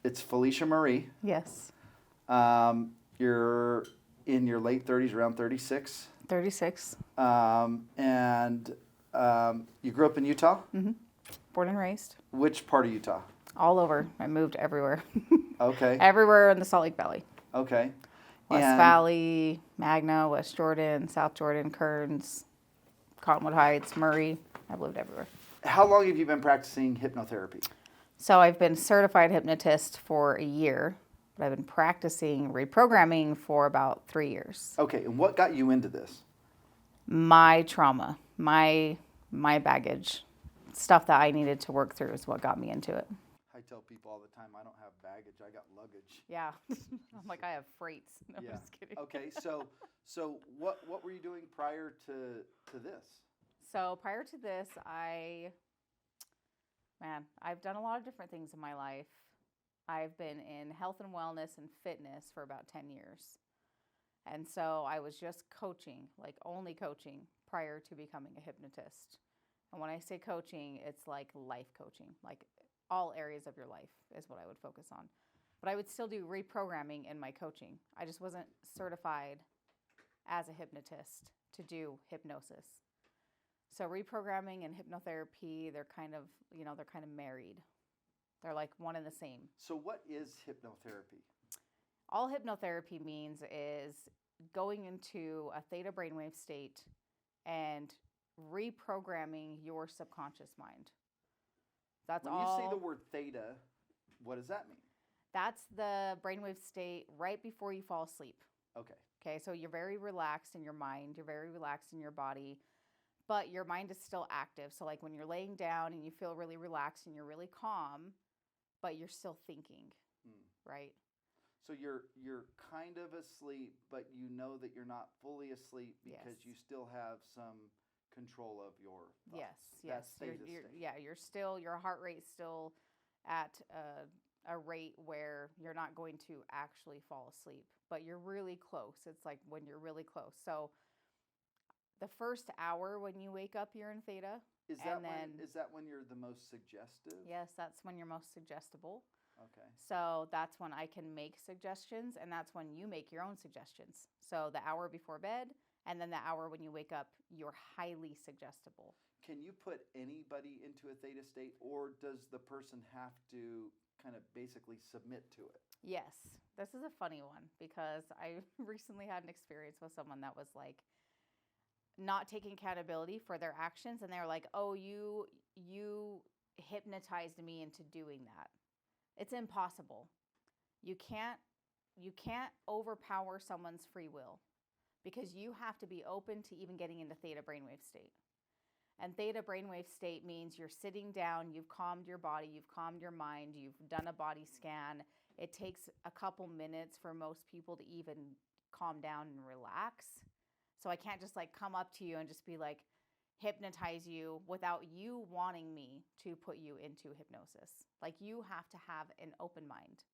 It's Felicia Marie. Yes. You're in your late 30s, around 36. 36. And you grew up in Utah? Mm-hmm. Born and raised. Which part of Utah? All over. I moved everywhere. Okay. Everywhere in the Salt Lake Valley. Okay. West Valley, Magna, West Jordan, South Jordan, Kearns, Cottonwood Heights, Murray. I've lived everywhere. How long have you been practicing hypnotherapy? So I've been certified hypnotist for a year, but I've been practicing reprogramming for about 3 years. Okay, and what got you into this? My trauma, my baggage, stuff that I needed to work through is what got me into it. I tell people all the time, I don't have baggage, I got luggage. Yeah. I'm like, I have freights. No, Yeah. I'm just kidding. Okay, so what were you doing prior to this? So prior to this, I've done a lot of different things in my life. I've been in health and wellness and fitness for about 10 years. And so I was just coaching, like only coaching prior to becoming a hypnotist. And when I say coaching, it's like life coaching, like all areas of your life is what I would focus on. But I would still do reprogramming in my coaching. I just wasn't certified as a hypnotist to do hypnosis. So reprogramming and hypnotherapy, they're kind of married. They're like one and the same. So what is hypnotherapy? All hypnotherapy means is going into a theta brainwave state and reprogramming your subconscious mind. That's when all. When you say the word theta, what does that mean? That's the brainwave state right before you fall asleep. Okay, so you're very relaxed in your mind, you're very relaxed in your body, but your mind is still active. So like when you're laying down and you feel really relaxed and you're really calm, but you're still thinking, right? So you're kind of asleep, but you know that you're not fully asleep because you still have some control of your thoughts. Yes. Your heart rate's still at a rate where you're not going to actually fall asleep, but you're really close. It's like when you're really close. So the first hour when you wake up, you're in theta. Is that when you're the most suggestive? Yes, that's when you're most suggestible. Okay. So that's when I can make suggestions, and that's when you make your own suggestions. So the hour before bed, and then the hour when you wake up, you're highly suggestible. Can you put anybody into a theta state, or does the person have to kind of basically submit to it? Yes. This is a funny one because I recently had an experience with someone that was like not taking accountability for their actions, and they were like, "Oh, you hypnotized me into doing that." It's impossible. You can't overpower someone's free will because you have to be open to even getting into theta brainwave state. And theta brainwave state means you're sitting down, you've calmed your body, you've calmed your mind, you've done a body scan. It takes a couple minutes for most people to even calm down and relax. So I can't just like come up to you and just be like, hypnotize you without you wanting me to put you into hypnosis. Like you have to have an open mind.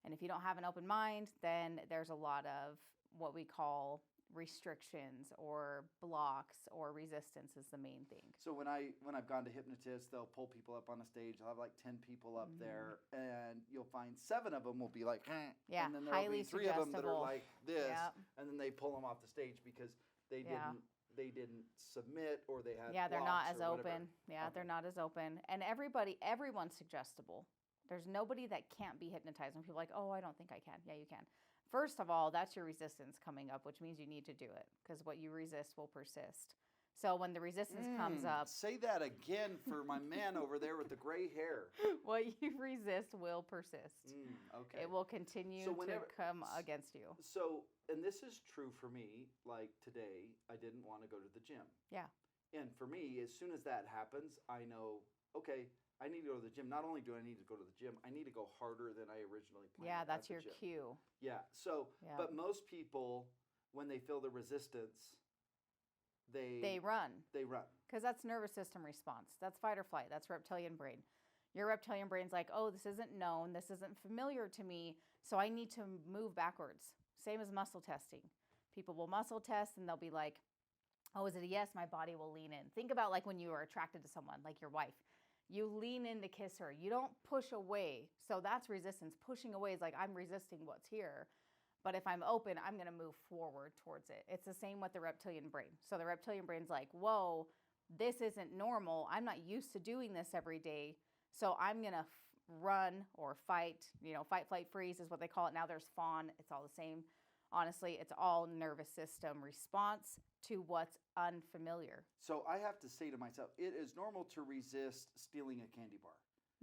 And if you don't have an open mind, then there's a lot of what we call restrictions or blocks or resistance is the main thing. So when I've gone to hypnotists, they'll pull people up on a stage. I'll have like 10 people up there, and you'll find 7 of them will be like, yeah, and then there'll highly be 3 of them that are suggestible. like this, and then they pull them off the stage because they didn't submit, or they had they're not as open. Okay. They're not as open. And everyone's suggestible. There's nobody that can't be hypnotized. When people are like, "Oh, I don't think I can." Yeah, you can. First of all, that's your resistance coming up, which means you need to do it because what you resist will persist. So when the resistance comes up, say that again for my man over there with the gray hair. What you resist will persist. Okay. It will continue to come against you. So, and this is true for me, like today, I didn't want to go to the gym. Yeah. And for me, as soon as that happens, I know, okay, I need to go to the gym. Not only do I need to go to the gym, I need to go harder than I originally planned. Yeah, that's your cue. Yeah. So, but most people, when they feel the resistance, they run. They run. Because that's nervous system response. That's fight or flight. That's reptilian brain. Your reptilian brain's like, oh, this isn't known. This isn't familiar to me. So I need to move backwards. Same as muscle testing. People will muscle test and they'll be like, oh, is it a yes? My body will lean in. Think about like when you are attracted to someone, like your wife. You lean in to kiss her. You don't push away. So that's resistance. Pushing away is like, I'm resisting what's here. But if I'm open, I'm going to move forward towards it. It's the same with the reptilian brain. So the reptilian brain's like, whoa, this isn't normal. I'm not used to doing this every day. So I'm going to run or fight, fight, flight, freeze is what they call it. Now there's fawn. It's all the same. Honestly, it's all nervous system response to what's unfamiliar. So I have to say to myself, it is normal to resist stealing a candy bar.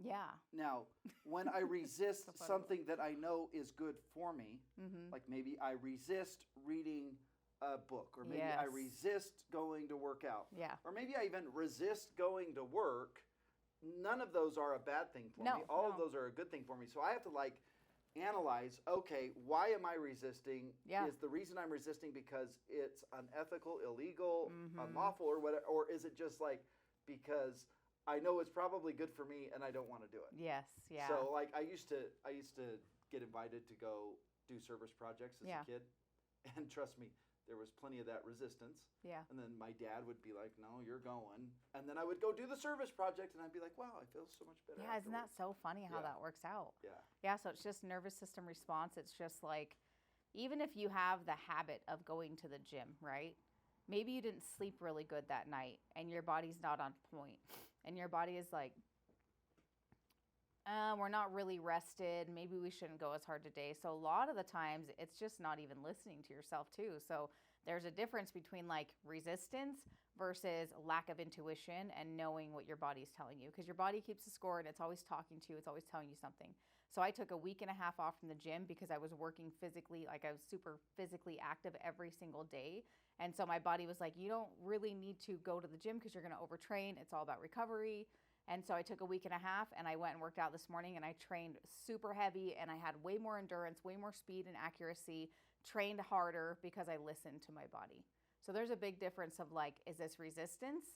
Yeah. Now, when I resist something that I know is good for me, like maybe I resist reading a book, or maybe I resist going to work out, or maybe I even resist going to work, none of those are a bad thing for me. All of those are a good thing for me. So I have to analyze, okay, why am I resisting? Is the reason I'm resisting because it's unethical, illegal, unlawful, or whatever, or is it just because I know it's probably good for me and I don't want to do it? Yes, yeah. So I used to get invited to go do service projects as a kid, and trust me, there was plenty of that resistance. Yeah. And then my dad would be like, no, you're going. And then I would go do the service project and I'd be like, wow, I feel so much better. Yeah, isn't that so funny how that works out? Yeah. Yeah, so it's just nervous system response. It's just like, even if you have the habit of going to the gym, right? Maybe you didn't sleep really good that night and your body's not on point. And your body is like, we're not really rested. Maybe we shouldn't go as hard today. So a lot of the times it's just not even listening to yourself too. So there's a difference between resistance versus lack of intuition and knowing what your body's telling you, because your body keeps a score and it's always talking to you. It's always telling you something. So I took a week and a half off from the gym because I was working physically, I was super physically active every single day. And so my body was like, you don't really need to go to the gym because you're going to overtrain. It's all about recovery. And so I took a week and a half and I went and worked out this morning and I trained super heavy and I had way more endurance, way more speed and accuracy, trained harder because I listened to my body. So there's a big difference of is this resistance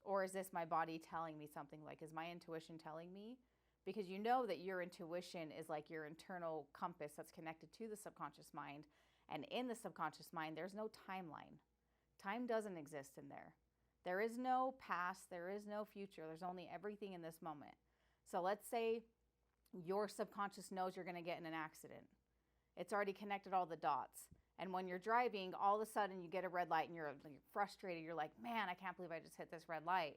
or is this my body telling me something? Is my intuition telling me? Because you know that your intuition is your internal compass that's connected to the subconscious mind. And in the subconscious mind, there's no timeline. Time doesn't exist in there. There is no past, there is no future. There's only everything in this moment. So let's say your subconscious knows you're going to get in an accident. It's already connected all the dots. And when you're driving, all of a sudden you get a red light and you're frustrated. You're like, man, I can't believe I just hit this red light.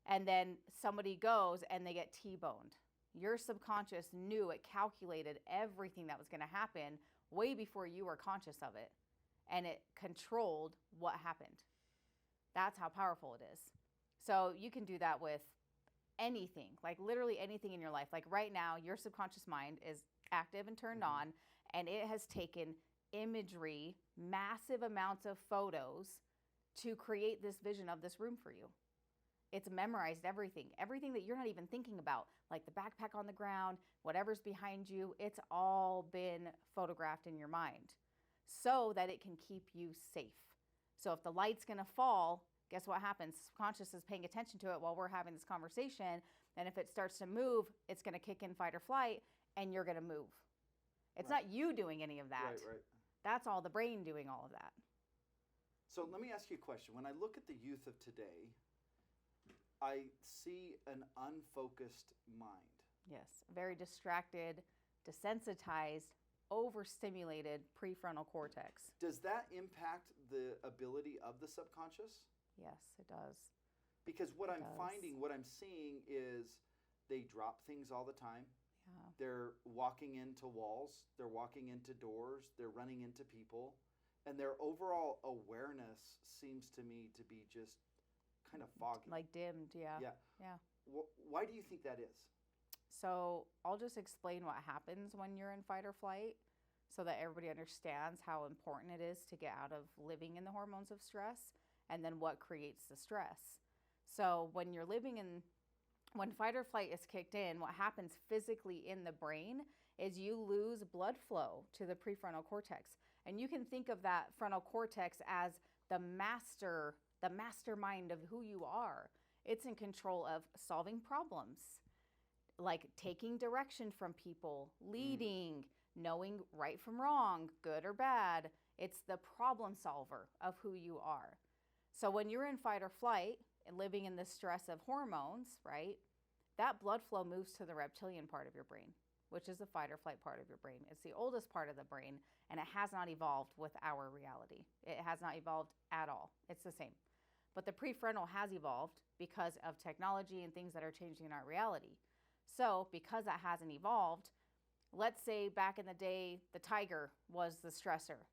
And then somebody goes and they get T-boned. Your subconscious knew, it calculated everything that was going to happen way before you were conscious of it. And it controlled what happened. That's how powerful it is. So you can do that with anything, literally anything in your life. Right now, your subconscious mind is active and turned on, and it has taken imagery, massive amounts of photos to create this vision of this room for you. It's memorized everything that you're not even thinking about, like the backpack on the ground, whatever's behind you. It's all been photographed in your mind so that it can keep you safe. So if the light's going to fall, guess what happens? Subconscious is paying attention to it while we're having this conversation. And if it starts to move, it's going to kick in fight or flight, and you're going to move. It's not you doing any of that. Right. That's all the brain doing all of that. So let me ask you a question. When I look at the youth of today, I see an unfocused mind. Yes, very distracted, desensitized, overstimulated prefrontal cortex. Does that impact the ability of the subconscious? Yes, it does. Because what I'm seeing is they drop things all the time. Yeah. They're walking into walls, they're walking into doors, they're running into people, and their overall awareness seems to me to be just kind of foggy. Dimmed, yeah. Yeah. Why do you think that is? So I'll just explain what happens when you're in fight or flight so that everybody understands how important it is to get out of living in the hormones of stress and then what creates the stress. So when fight or flight is kicked in, what happens physically in the brain is you lose blood flow to the prefrontal cortex. And you can think of that frontal cortex as the mastermind of who you are. It's in control of solving problems, like taking direction from people, leading, knowing right from wrong, good or bad. It's the problem solver of who you are. So when you're in fight or flight and living in the stress of hormones, right, that blood flow moves to the reptilian part of your brain, which is the fight or flight part of your brain. It's the oldest part of the brain, and it has not evolved with our reality. It has not evolved at all. It's the same. But the prefrontal has evolved because of technology and things that are changing in our reality. So because that hasn't evolved, let's say back in the day, the tiger was the stressor.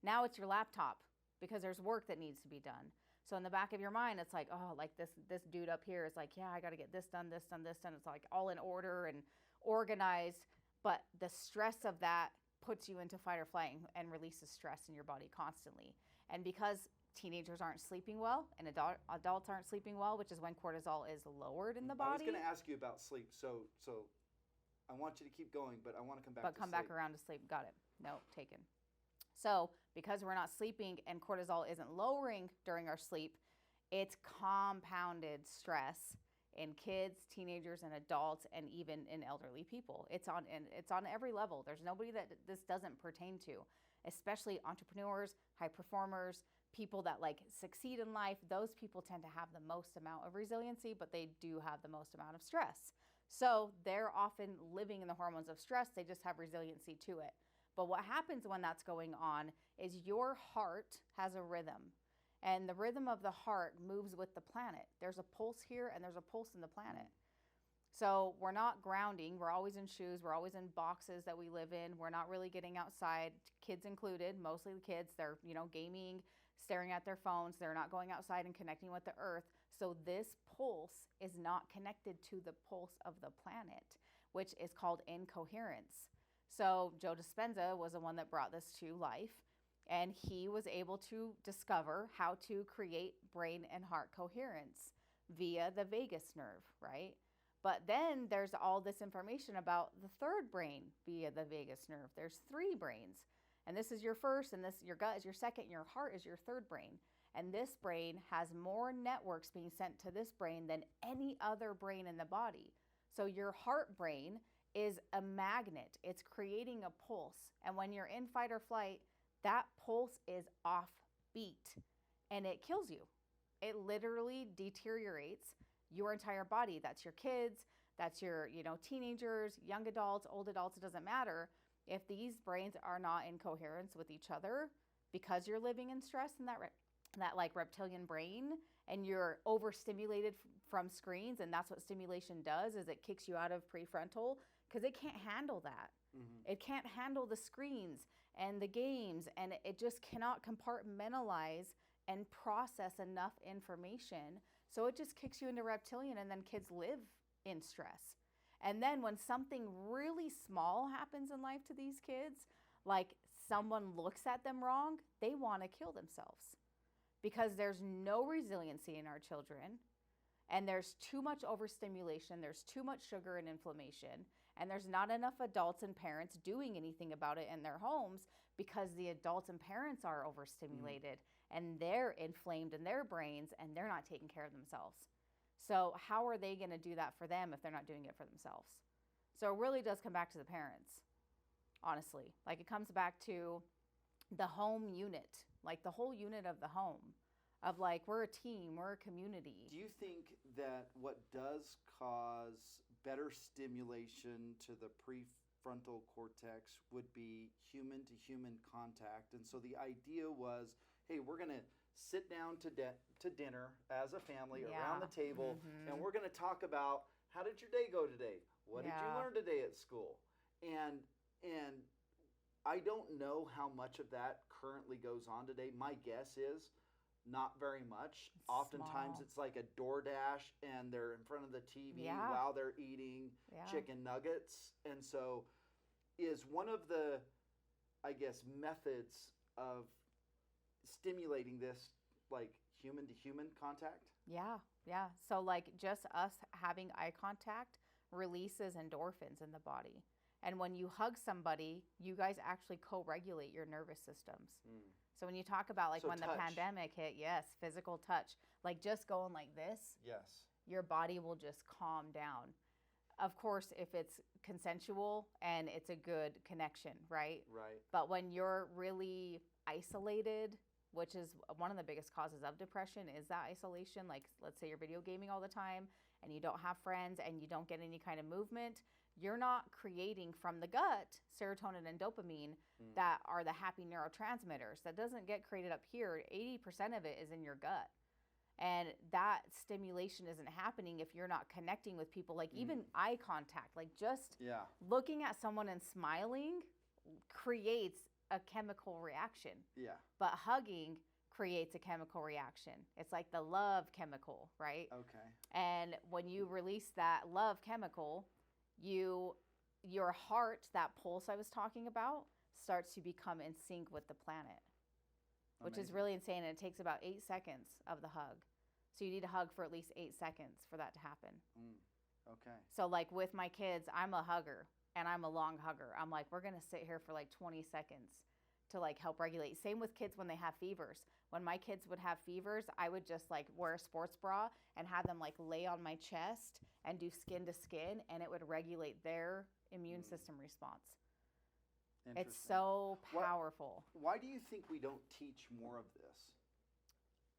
Now it's your laptop because there's work that needs to be done. So in the back of your mind, it's like, oh, like this dude up here is like, yeah, I got to get this done, this done, this done. It's like all in order and organized. But the stress of that puts you into fight or flight and releases stress in your body constantly. And because teenagers aren't sleeping well and adults aren't sleeping well, which is when cortisol is lowered in the body. I was going to ask you about sleep. So I want you to keep going, but I want to come back to sleep. But come back around to sleep. Got it. No, taken. So because we're not sleeping and cortisol isn't lowering during our sleep, it's compounded stress in kids, teenagers, and adults, and even in elderly people. It's on every level. There's nobody that this doesn't pertain to, especially entrepreneurs, high performers, people that like succeed in life. Those people tend to have the most amount of resiliency, but they do have the most amount of stress. So they're often living in the hormones of stress. They just have resiliency to it. But what happens when that's going on is your heart has a rhythm. And the rhythm of the heart moves with the planet. There's a pulse here and there's a pulse in the planet. So we're not grounding. We're always in shoes. We're always in boxes that we live in. We're not really getting outside, kids included, mostly the kids. They're, gaming, staring at their phones. They're not going outside and connecting with the earth. So this pulse is not connected to the pulse of the planet, which is called incoherence. So Joe Dispenza was the one that brought this to life. And he was able to discover how to create brain and heart coherence via the vagus nerve, right? But then there's all this information about the third brain via the vagus nerve. There's 3 brains. And this is your first, and your gut is your second, and your heart is your third brain. And this brain has more networks being sent to this brain than any other brain in the body. So your heart brain is a magnet. It's creating a pulse. And when you're in fight or flight, that pulse is off beat and it kills you. It literally deteriorates your entire body. That's your kids, that's your, teenagers, young adults, old adults, it doesn't matter. If these brains are not in coherence with each other because you're living in stress in that like reptilian brain and you're overstimulated from screens, and that's what stimulation does, is it kicks you out of prefrontal because it can't handle that. Mm-hmm. It can't handle the screens and the games, and it just cannot compartmentalize and process enough information. So it just kicks you into reptilian, and then kids live in stress. And then when something really small happens in life to these kids, like someone looks at them wrong, they want to kill themselves because there's no resiliency in our children, and there's too much overstimulation, there's too much sugar and inflammation, and there's not enough adults and parents doing anything about it in their homes because the adults and parents are overstimulated and they're inflamed in their brains and they're not taking care of themselves. So how are they going to do that for them if they're not doing it for themselves? So it really does come back to the parents, honestly. Like it comes back to the home unit, like the whole unit of the home, of like we're a team, we're a community. Do you think that what does cause better stimulation to the prefrontal cortex would be human-to-human contact? And so the idea was, hey, we're going to sit down to dinner as a family around the table, and we're going to talk about, how did your day go today? What did you learn today at school? And I don't know how much of that currently goes on today. My guess is not very much. Oftentimes it's like a DoorDash and they're in front of the TV while they're eating chicken nuggets. And so is one of the, I guess, methods of stimulating this like human to human contact? Yeah. So like just us having eye contact releases endorphins in the body. And when you hug somebody, you guys actually co-regulate your nervous systems. So when you talk about like when touch. The pandemic hit, yes, physical touch, like just going like this, your body will just calm down. Of course, if it's consensual and it's a good connection, right? Right. But when you're really isolated, which is one of the biggest causes of depression, is that isolation. Like let's say you're video gaming all the time and you don't have friends and you don't get any kind of movement, you're not creating from the gut serotonin and dopamine that are the happy neurotransmitters. That doesn't get created up here. 80% of it is in your gut. And that stimulation isn't happening if you're not connecting with people. Like even eye contact, like just looking at someone and smiling creates a chemical reaction. Yeah. But hugging creates a chemical reaction. It's like the love chemical, right? Okay. And when you release that love chemical, your heart, that pulse I was talking about, starts to become in sync with the planet. Which is really insane, and it takes about 8 seconds of the hug. So you need to hug for at least 8 seconds for that to happen. Okay. So like with my kids, I'm a hugger, and I'm a long hugger. I'm like, we're going to sit here for like 20 seconds to like help regulate. Same with kids when they have fevers. When my kids would have fevers, I would just like wear a sports bra and have them like lay on my chest and do skin to skin, and it would regulate their immune system response. It's so powerful. Why do you think we don't teach more of this?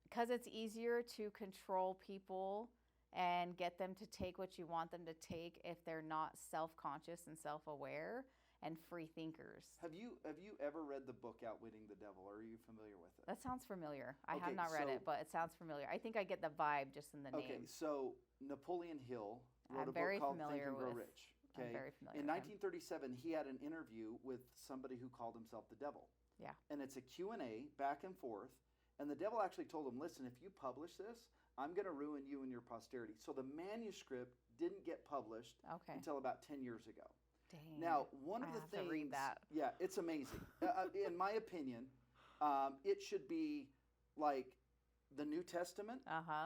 Because it's easier to control people and get them to take what you want them to take if they're not self-conscious and self-aware and free thinkers. Have you ever read the book Outwitting the Devil? Are you familiar with it? That sounds familiar. I have not read it, but it sounds familiar. I think I get the vibe just in the name. Okay, so Napoleon Hill wrote a book called Think and Grow Rich. Okay. I'm very familiar. In 1937, he had an interview with somebody who called himself the devil. Yeah. And it's a Q&A back and forth. And the devil actually told him, listen, if you publish this, I'm going to ruin you and your posterity. So the manuscript didn't get published until about 10 years ago. Dang. Now, one of the things, to read that. Yeah, it's amazing. In my opinion, it should be like the New Testament.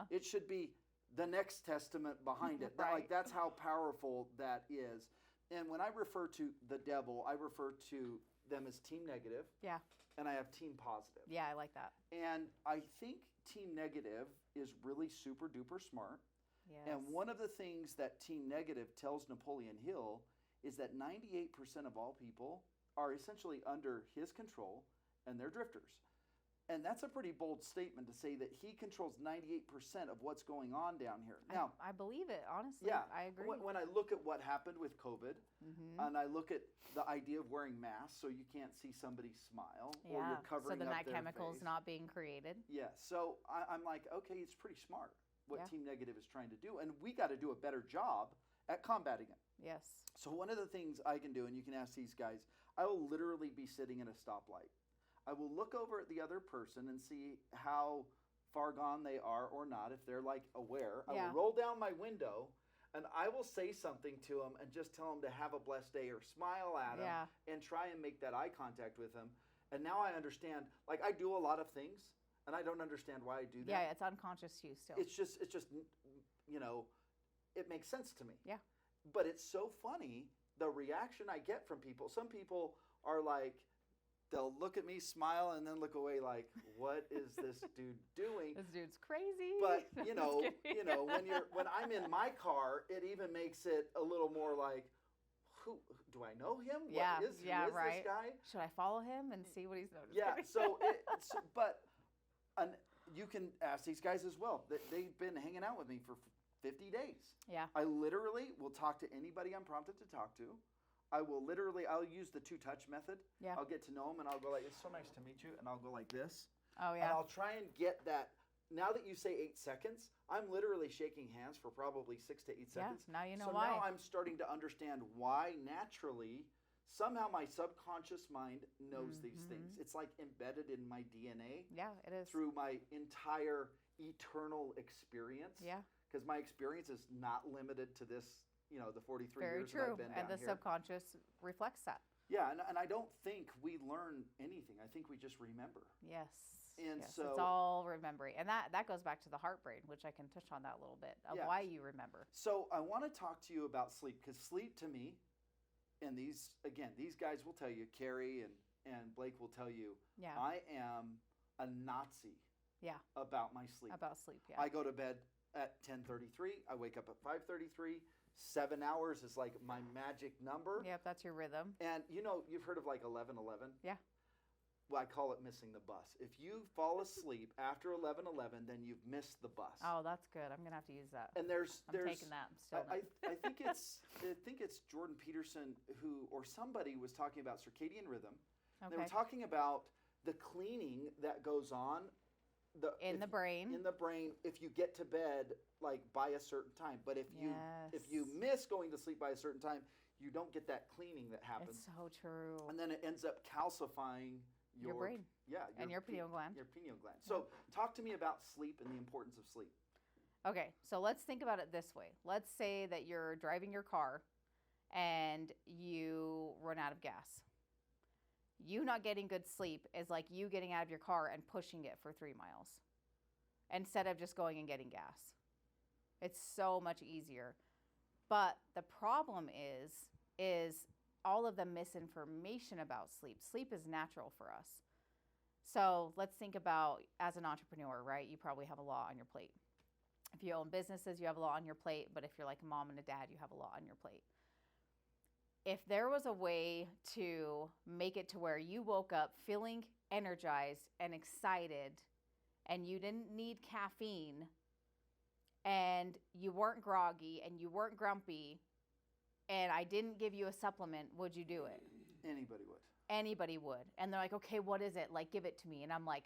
It should be the next testament behind it. Right. Like that's how powerful that is. And when I refer to the devil, I refer to them as team negative. Yeah. And I have team positive. Yeah, I like that. And I think team negative is really super duper smart. Yes. And one of the things that team negative tells Napoleon Hill is that 98% of all people are essentially under his control and they're drifters. And that's a pretty bold statement to say that he controls 98% of what's going on down here. Now, I believe it, honestly. Yeah, I agree. When I look at what happened with COVID, and I look at the idea of wearing masks so you can't see somebody smile, or you're covering so then up that their chemical's face. not being created. Yeah, so I'm like, okay, it's pretty smart what Team Negative is trying to do, and we got to do a better job at combating it. Yes. So one of the things I can do, and you can ask these guys, I will literally be sitting at a stoplight. I will look over at the other person and see how far gone they are or not, if they're like aware. I will roll down my window and I will say something to them and just tell them to have a blessed day or smile at them and try and make that eye contact with them. And now I understand, like I do a lot of things and I don't understand why I do that. Yeah, it's unconscious use still. It's just, you know, it makes sense to me. Yeah. But it's so funny, the reaction I get from people. Some people are like, they'll look at me, smile, and then look away like, what is this dude doing? This dude's crazy. But, you know, when I'm in my car, it even makes it a little more like, who do I know him? Who is this guy? Should I follow him and see what he's noticing? Yeah, you can ask these guys as well. They've been hanging out with me for 50 days. Yeah. I literally will talk to anybody I'm prompted to talk to. I'll use the 2-touch method. Yeah. I'll get to know them and I'll go like, it's so nice to meet you. And I'll go like this. Oh, yeah. And I'll try and get that. Now that you say 8 seconds, I'm literally shaking hands for probably 6 to 8 seconds. Yeah, now you know so why. So now I'm starting to understand why naturally, somehow my subconscious mind knows these things. It's like embedded in my DNA. Yeah, it is. Through my entire eternal experience. Yeah. Because my experience is not limited to this, the 43 Very years true. that I've been and down the here. subconscious reflects that. Yeah, and I don't think we learn anything. I think we just remember. Yes. And yes, so it's all remembering. And that goes back to the heart brain, which I can touch on that a little bit, of why you remember. So I want to talk to you about sleep, because sleep to me, and these guys will tell you, Carrie and Blake will tell you, I am a Nazi about my sleep. About sleep, yeah. I go to bed at 10:33. I wake up at 5:33. 7 hours is like my magic number. Yep, that's your rhythm. And you've heard of like 11:11? Yeah. I call it missing the bus. If you fall asleep after 11:11, then you've missed the bus. Oh, that's good. I'm going to have to use that. And I'm taking that. I think it's Jordan Peterson or somebody was talking about circadian rhythm. Okay. They were talking about the cleaning that goes on in the brain if you get to bed like by a certain time. But if you miss going to sleep by a certain time, you don't get that cleaning that happens. It's so true. And then it ends up calcifying your brain. Yeah. Your pineal gland. Your pineal gland. So talk to me about sleep and the importance of sleep. Okay, so let's think about it this way. Let's say that you're driving your car and you run out of gas. You not getting good sleep is like you getting out of your car and pushing it for 3 miles instead of just going and getting gas. It's so much easier. But the problem is all of the misinformation about sleep. Sleep is natural for us. So let's think about as an entrepreneur, right? You probably have a lot on your plate. If you own businesses, you have a lot on your plate. But if you're like a mom and a dad, you have a lot on your plate. If there was a way to make it to where you woke up feeling energized and excited and you didn't need caffeine and you weren't groggy and you weren't grumpy and I didn't give you a supplement, would you do it? Anybody would. Anybody would. And they're like, okay, what is it? Like, give it to me. And I'm like,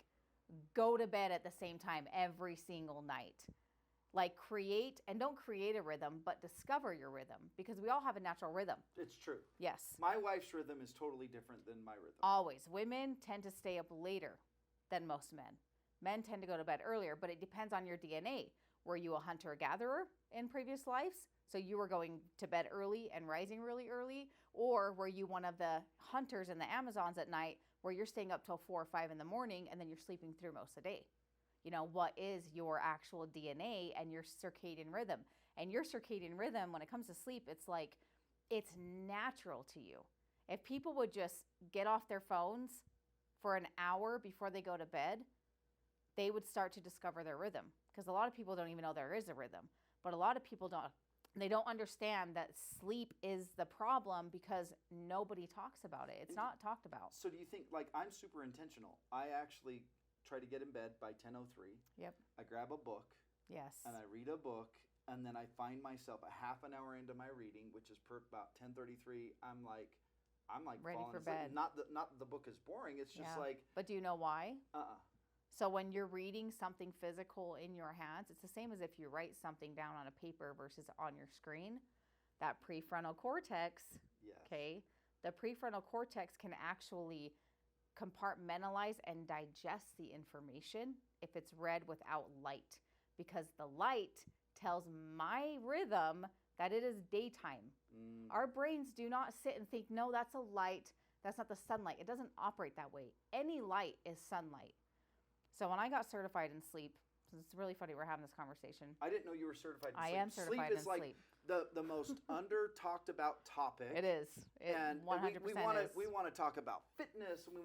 go to bed at the same time every single night. Like don't create a rhythm, but discover your rhythm because we all have a natural rhythm. It's true. Yes. My wife's rhythm is totally different than my rhythm. Always. Women tend to stay up later than most men. Men tend to go to bed earlier, but it depends on your DNA. Were you a hunter-gatherer in previous lives? So you were going to bed early and rising really early? Or were you one of the hunters in the Amazons at night where you're staying up till 4 or 5 in the morning and then you're sleeping through most of the day? You know, what is your actual DNA and your circadian rhythm? And your circadian rhythm, when it comes to sleep, it's like, it's natural to you. If people would just get off their phones for an hour before they go to bed, they would start to discover their rhythm. Because a lot of people don't even know there is a rhythm. But a lot of people they don't understand that sleep is the problem because nobody talks about it. It's not talked about. So do you think, like, I'm super intentional. I actually try to get in bed by 10:03. Yep. I grab a book. Yes. And I read a book, and then I find myself a half an hour into my reading, which is about 10:33. I'm like ready falling for asleep. bed. Not that the book is boring. It's just like. But do you know why? So when you're reading something physical in your hands, it's the same as if you write something down on a paper versus on your screen. That prefrontal cortex. Yes. Okay. The prefrontal cortex can actually compartmentalize and digest the information if it's read without light, because the light tells my rhythm that it is daytime. Our brains do not sit and think, no, that's a light, that's not the sunlight. It doesn't operate that way. Any light is sunlight. So when I got certified in sleep, it's really funny we're having this conversation. I didn't know you were certified in sleep. I am certified in sleep. Sleep is like the most under talked about topic. It is. And 100% we want to talk about fitness, and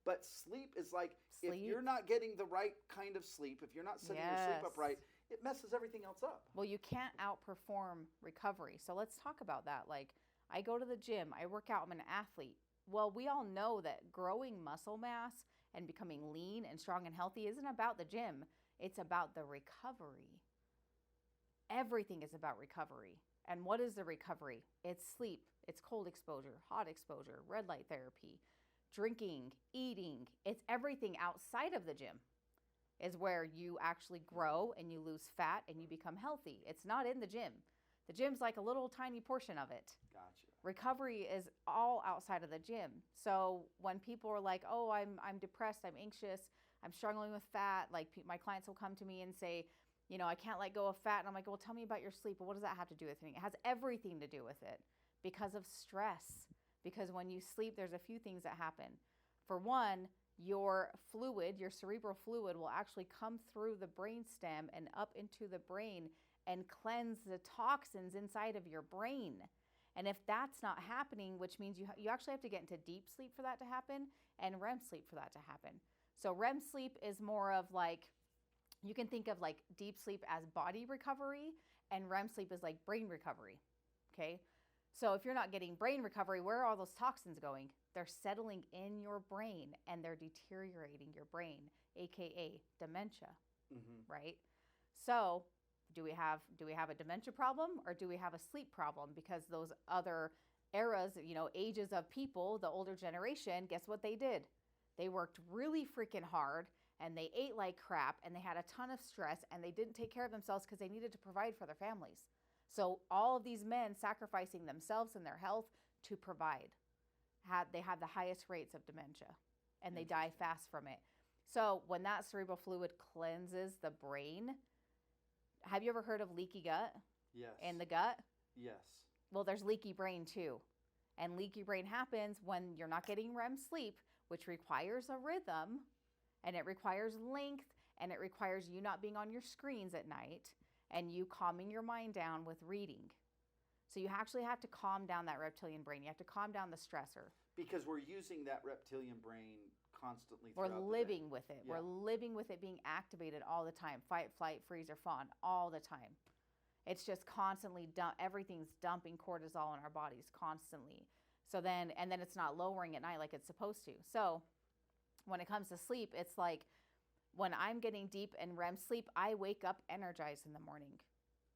but sleep is like, if you're not getting the right kind of sleep, if you're not setting your sleep up right, it messes everything else up. Well, you can't outperform recovery. So let's talk about that. Like, I go to the gym, I work out, I'm an athlete. Well, we all know that growing muscle mass and becoming lean and strong and healthy isn't about the gym. It's about the recovery. Everything is about recovery. And what is the recovery? It's sleep. It's cold exposure, hot exposure, red light therapy, drinking, eating. It's everything outside of the gym is where you actually grow and you lose fat and you become healthy. It's not in the gym. The gym's like a little tiny portion of it. Gotcha. Recovery is all outside of the gym. So when people are like, oh, I'm depressed, I'm anxious, I'm struggling with fat, like my clients will come to me and say, you know, I can't let go of fat. And I'm like, well, tell me about your sleep. Well, what does that have to do with anything? It has everything to do with it because of stress. Because when you sleep, there's a few things that happen. For one, your fluid, your cerebral fluid will actually come through the brainstem and up into the brain and cleanse the toxins inside of your brain. And if that's not happening, which means you actually have to get into deep sleep for that to happen and REM sleep for that to happen. So REM sleep is more of like, you can think of like deep sleep as body recovery and REM sleep is like brain recovery, okay? So if you're not getting brain recovery, where are all those toxins going? they're settling in your brain and they're deteriorating your brain, aka dementia, right? So do we have a dementia problem, or do we have a sleep problem? Because those other eras, ages of people, the older generation, guess what they did? They worked really freaking hard, and they ate like crap, and they had a ton of stress, and they didn't take care of themselves because they needed to provide for their families. So all of these men sacrificing themselves and their health to provide, they have the highest rates of dementia, and they die fast from it. So when that cerebral fluid cleanses the brain, have you ever heard of leaky gut? Yes. In the gut? Yes. Well, there's leaky brain too. And leaky brain happens when you're not getting REM sleep, which requires a rhythm, and it requires length, and it requires you not being on your screens at night, and you calming your mind down with reading. So you actually have to calm down that reptilian brain. You have to calm down the stressor. Because we're using that reptilian brain constantly. We're living with it. Yeah. We're living with it being activated all the time. Fight, flight, freeze, or fawn all the time. It's just constantly everything's dumping cortisol in our bodies constantly. So then it's not lowering at night like it's supposed to. So when it comes to sleep, it's like when I'm getting deep and REM sleep, I wake up energized in the morning.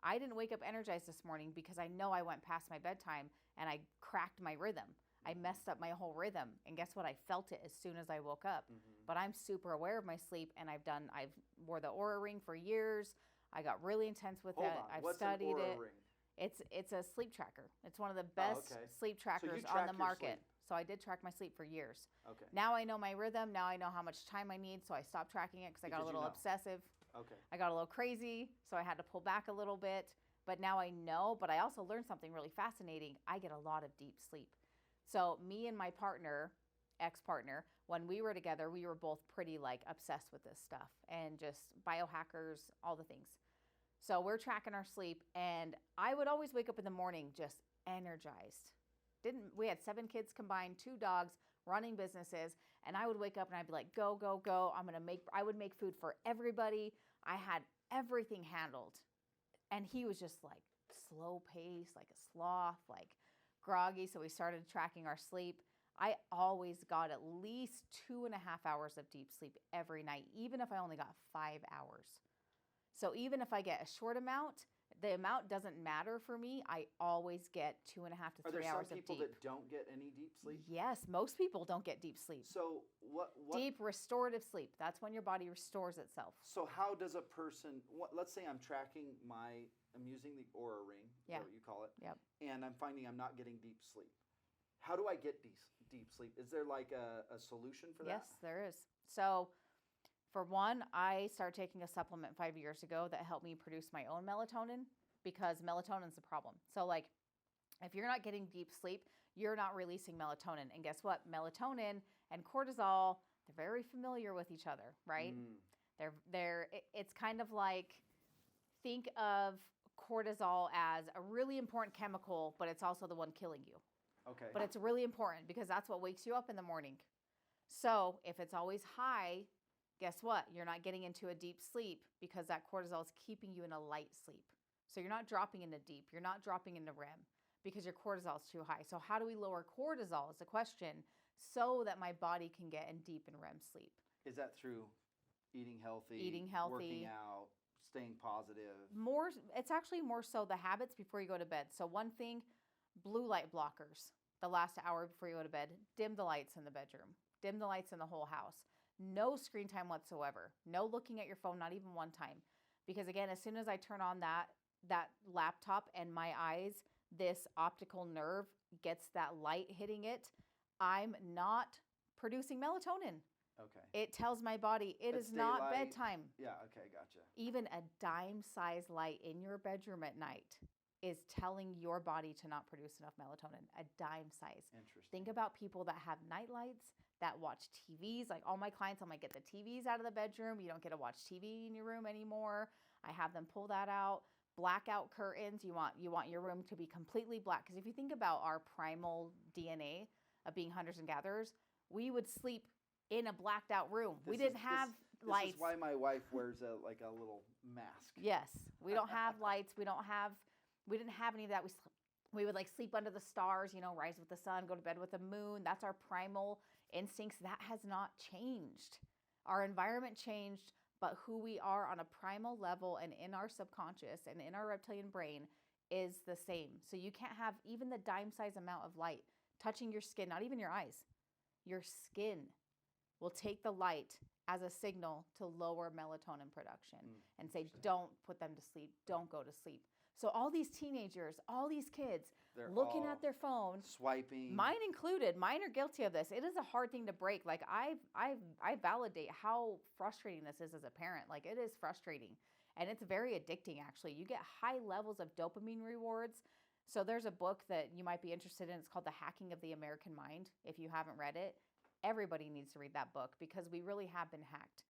I didn't wake up energized this morning because I know I went past my bedtime and I cracked my rhythm. I messed up my whole rhythm. And guess what? I felt it as soon as I woke up. But I'm super aware of my sleep, and I've wore the Aura Ring for years. I got really intense with it. I've studied it. Ring? It's a sleep tracker. It's one of the best sleep trackers on the market. So I did track my sleep for years. Okay. Now I know my rhythm. Now I know how much time I need. So I stopped tracking it because I got a little obsessive. Okay. I got a little crazy, so I had to pull back a little bit. But now I know. But I also learned something really fascinating. I get a lot of deep sleep. So me and my partner, ex-partner, when we were together, we were both pretty obsessed with this stuff and just biohackers, all the things. So we're tracking our sleep, and I would always wake up in the morning just energized. We had 7 kids combined, 2 dogs, running businesses, and I would wake up and I'd be like, go, go, go. I would make food for everybody. I had everything handled. And he was just slow paced, like a sloth, groggy. So we started tracking our sleep. I always got at least 2.5 hours of deep sleep every night, even if I only got 5 hours. So even if I get a short amount, the amount doesn't matter for me. I always get 2.5 to 3 hours of deep. Are there some people that don't get any deep sleep? Yes, most people don't get deep sleep. So what? Deep restorative sleep. That's when your body restores itself. So how does a person? Let's say I'm using the Aura Ring. Yeah. Is that what you call it? Yep. And I'm finding I'm not getting deep sleep. How do I get deep sleep? Is there a solution for that? Yes, there is. So for one, I started taking a supplement 5 years ago that helped me produce my own melatonin, because melatonin's the problem. So if you're not getting deep sleep, you're not releasing melatonin. And guess what? Melatonin and cortisol, they're very familiar with each other, right? It's kind of think of cortisol as a really important chemical, but it's also the one killing you. Okay. But it's really important because that's what wakes you up in the morning. So if it's always high, guess what? You're not getting into a deep sleep because that cortisol is keeping you in a light sleep. So you're not dropping into deep. You're not dropping into REM because your cortisol is too high. So how do we lower cortisol is the question, so that my body can get in deep and REM sleep. Is that through eating healthy, working out, staying positive? It's actually more so the habits before you go to bed. So one thing, blue light blockers. The last hour before you go to bed, dim the lights in the bedroom. Dim the lights in the whole house. No screen time whatsoever. No looking at your phone, not even one time. Because again, as soon as I turn on that laptop and my eyes, this optical nerve gets that light hitting it, I'm not producing melatonin. Okay. It tells my body it is not bedtime. Yeah, okay, gotcha. Even a dime-sized light in your bedroom at night is telling your body to not produce enough melatonin. A dime size. Interesting. Think about people that have night lights, that watch TVs. All my clients, I'm like, get the TVs out of the bedroom. You don't get to watch TV in your room anymore. I have them pull that out. Blackout curtains. You want your room to be completely black. Because if you think about our primal DNA of being hunters and gatherers, we would sleep in a blacked out room. We didn't have lights. This is why my wife wears a little mask. Yes. We don't have lights. We didn't have any of that. We would like sleep under the stars, rise with the sun, go to bed with the moon. That's our primal instincts. That has not changed. Our environment changed, but who we are on a primal level and in our subconscious and in our reptilian brain is the same. So you can't have even the dime size amount of light touching your skin, not even your eyes. Your skin will take the light as a signal to lower melatonin production and say, don't put them to sleep, don't go to sleep. So all these teenagers, all these kids, they're looking at their phone, swiping. Mine included. Mine are guilty of this. It is a hard thing to break. Like I validate how frustrating this is as a parent. Like it is frustrating, and it's very addicting. Actually, you get high levels of dopamine rewards. So there's a book that you might be interested in. It's called The Hacking of the American Mind. If you haven't read it, everybody needs to read that book because we really have been hacked.